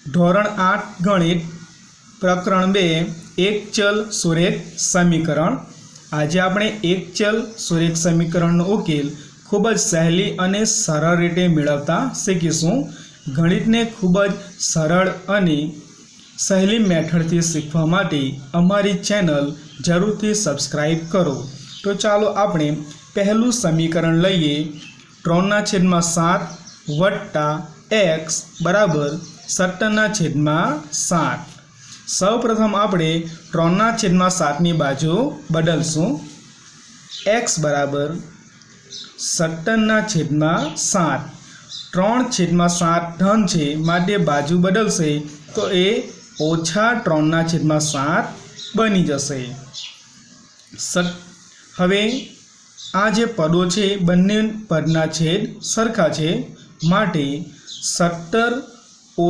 ધોરણ 8 ગણિત પ્રકરણ 2 એક ચલ સુરેખ સમીકરણ। આજે આપણે એક ચલ સુરેખ સમીકરણનો ઉકેલ ખૂબ જ સહેલી અને સરળ રીતે મેળવતા શીખીશું। ગણિતને ખૂબ જ સરળ અને સહેલી મેથડથી શીખવા માટે અમારી ચેનલ જરૂરથી સબસ્ક્રાઈબ કરો। તો ચાલો આપણે પહેલું સમીકરણ લઈએ। 3/7 વત્તા x બરાબર 17/7। સૌ પ્રથમ આપણે 3/7 ની બાજુ બદલશું। x બરાબર 17/7। 3/7 ધન છે માટે બાજુ બદલશે તો એ -3/7 બની જશે। હવે આ જે પદો છે બંને પદના છેદ સરખા છે માટે 17 -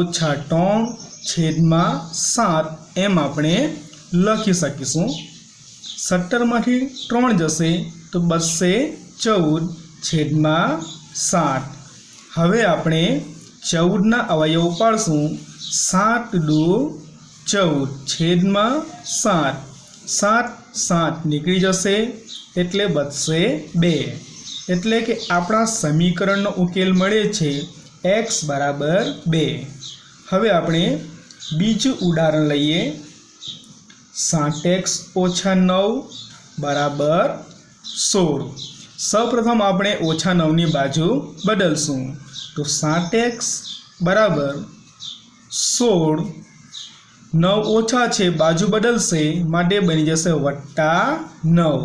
3/7 એમ આપણે લખી શકીશું। 17 માંથી 3 જશે તો બચશે 14/7। હવે આપણે 14 ના અવયવ પાડશું। 7 × 2 14 7 7 7 નીકળી જશે એટલે બચશે 2। એટલે કે આપણા સમીકરણનો ઉકેલ મળે છે x બરાબર 2। હવે આપણે બીજું ઉદાહરણ લઈએ। 7x - 9 બરાબર 16। સૌપ્રથમ આપણે -9 ની બાજુ બદલશું તો 7x બરાબર 16। 9 ઓછા છે બાજુ બદલશે માટે બની જશે +9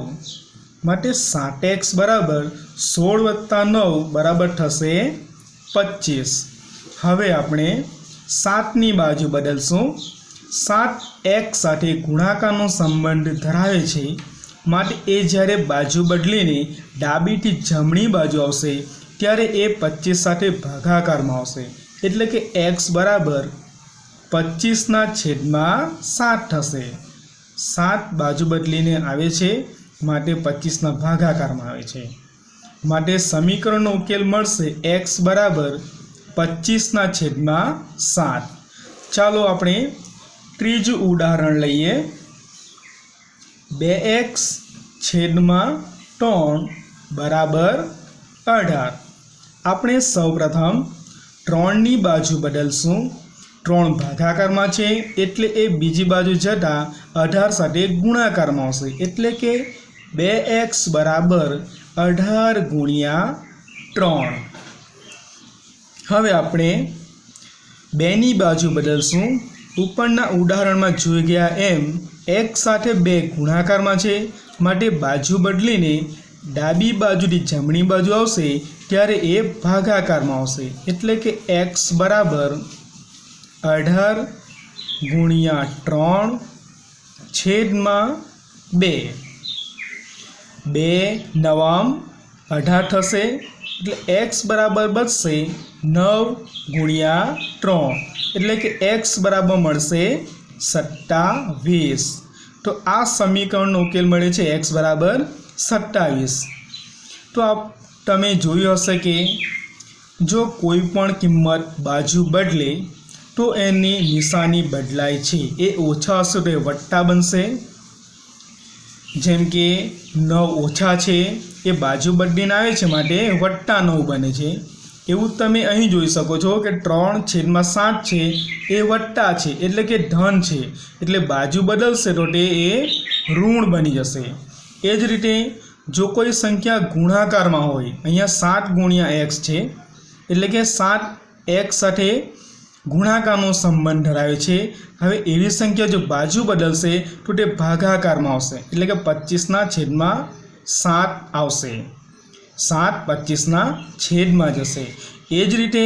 માટે 7x બરાબર 16 + 9 બરાબર થશે 25। હવે આપણે 7 ની બાજુ બદલશું। 7 x સાથે ગુણાકારનો સંબંધ ધરાવે છે માટે એ જ્યારે બાજુ બદલીને ડાબીથી જમણી બાજુ આવશે ત્યારે એ 25 સાથે ભાગાકારમાં આવશે એટલે કે x બરાબર 25/7 થશે। 7 બાજુ બદલીને આવે છે માટે 25ના ભાગાકારમાં આવે છે માટે સમીકરણનો ઉકેલ મળશે x બરાબર 25/7। ચાલો આપણે ત્રીજું ઉદાહરણ લઈએ। 2x - 3 બરાબર 18। આપણે સૌપ્રથમ 3 ની બાજુ બદલશું। 3 ભાગાકારમાં છે એટલે એ બીજી બાજુ જતાં 18 સાથે ગુણાકારમાં આવશે એટલે કે 2x બરાબર 18 × 3। હવે આપણે 2 ની બાજુ બદલશું। ઉપરના ઉદાહરણમાં જોઈ ગયા એમ x સાથે 2 ગુણાકારમાં છે માટે બાજુ બદલીને ડાબી બાજુથી જમણી બાજુ આવશે ત્યારે એ ભાગાકારમાં આવશે એટલે કે x બરાબર 18 × 3/2। 2 9 18 થશે એટલે x બરાબર બચશે 9 × 3 એટલે કે x બરાબર મળશે 27। તો આ સમીકરણનો ઉકેલ મળે છે x બરાબર 27। તો તમે જોયું હશે કે જો કોઈ પણ કિંમત બાજુ બદલે તો એની નિશાની બદલાય છે। એ ઓછા હશે તો એ વત્તા બનશે। જેમ કે 9 ઓછા છે એ બાજુ બદલીને આવે છે માટે +9 બને છે। એવું તમે અહીં જોઈ શકો છો કે 3/7 છે એ વત્તા છે એટલે કે ધન છે એટલે બાજુ બદલશે તો તે એ ઋણ બની જશે। એ જ રીતે જો કોઈ સંખ્યા ગુણાકારમાં હોય અહીંયા 7 × x છે એટલે કે 7 x સાથે ગુણાકારનો સંબંધ ધરાવે છે। હવે એવી સંખ્યા જો બાજુ બદલશે તો તે ભાગાકારમાં આવશે એટલે કે 25/7 આવશે। 7 25ના છેદમાં જશે। એ જ રીતે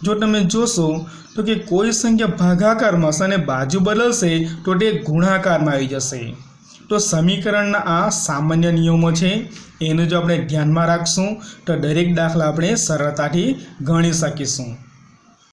જો તમે જોશો તો કે કોઈ સંખ્યા ભાગાકારમાં હશે અને બાજુ બદલશે તો તે ગુણાકારમાં આવી જશે। તો સમીકરણના આ સામાન્ય નિયમો છે એનું જો આપણે ધ્યાનમાં રાખશું તો દરેક દાખલા આપણે સરળતાથી ગણી શકીશું।